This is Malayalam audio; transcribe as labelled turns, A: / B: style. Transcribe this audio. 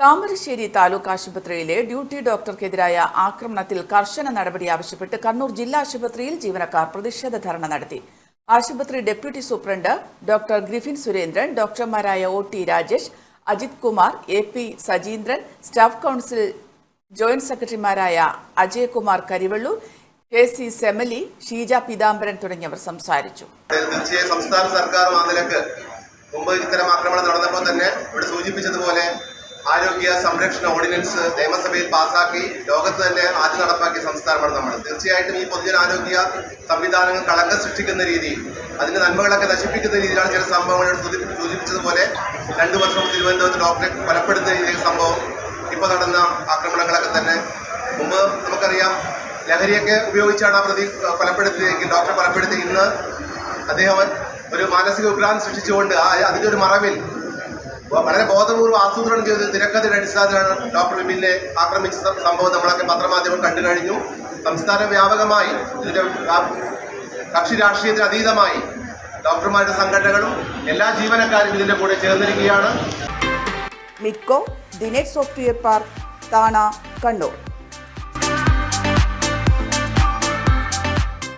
A: താമരശ്ശേരി താലൂക്ക് ആശുപത്രിയിലെ ഡ്യൂട്ടി ഡോക്ടർക്കെതിരായ ആക്രമണത്തിൽ കർശന നടപടി ആവശ്യപ്പെട്ട് കണ്ണൂർ ജില്ലാ ആശുപത്രിയിൽ ജീവനക്കാർ പ്രതിഷേധ ധർണ നടത്തി. ആശുപത്രി deputy superintendent doctor Griffin Surendran, ഡോക്ടർമാരായ OT. Rajesh, Ajith Kumar, AP. Sajeendran, staff council joint സെക്രട്ടറിമാരായ അജയകുമാർ കരിവള്ളൂർ, കെ.സി. സെമലി, ഷീജ പീതാംബരൻ തുടങ്ങിയവർ സംസാരിച്ചു.
B: സംസ്ഥാന സർക്കാർ മുമ്പ് ഇത്തരം ആക്രമണം നടന്നപ്പോൾ തന്നെ ഇവിടെ സൂചിപ്പിച്ചതുപോലെ ആരോഗ്യ സംരക്ഷണ ഓർഡിനൻസ് നിയമസഭയിൽ പാസാക്കി ലോകത്ത് തന്നെ ആദ്യം നടപ്പാക്കിയ സംസ്ഥാനമാണ് നമ്മൾ. തീർച്ചയായിട്ടും ഈ പൊതുജനാരോഗ്യ സംവിധാനങ്ങൾ കളങ്കം സൃഷ്ടിക്കുന്ന രീതിയിൽ അതിന്റെ നന്മകളൊക്കെ നശിപ്പിക്കുന്ന രീതിയിലാണ് ചില സംഭവങ്ങൾ സൂചിപ്പിച്ചതുപോലെ 2 വർഷം തിരുവനന്തപുരത്ത് ഡോക്ടറെ കൊലപ്പെടുത്തുന്ന രീതിയിൽ സംഭവം, ഇപ്പോൾ നടന്ന ആക്രമണങ്ങളൊക്കെ തന്നെ. മുമ്പ് നമുക്കറിയാം ലഹരിയൊക്കെ ഉപയോഗിച്ചാണ് ആ പ്രതി കൊലപ്പെടുത്തിയെങ്കിൽ ഡോക്ടറെ കൊലപ്പെടുത്തി ഇന്ന് അദ്ദേഹം ഒരു മാനസിക വിഭ്രാന്തി സൃഷ്ടിച്ചുകൊണ്ട് അതിൻ്റെ ഒരു മറവിൽ വളരെ ബോധപൂർവ്വം ആസൂത്രണം ചെയ്ത് തിരക്കഥയുടെ അടിസ്ഥാനത്തിലാണ് ഡോക്ടർ വിപിനെ ആക്രമിച്ച സംഭവം നമ്മളൊക്കെ പത്രമാധ്യമം കണ്ടു കഴിഞ്ഞു. സംസ്ഥാന വ്യാപകമായി ഇതിന്റെ കക്ഷി രാഷ്ട്രീയത്തിന് അതീതമായി ഡോക്ടർമാരുടെ സംഘടനകളും എല്ലാ ജീവനക്കാരും ഇതിന്റെ കൂടെ ചേർന്നിരിക്കുകയാണ്.
A: Midco, the net software park, Thana, Kannur.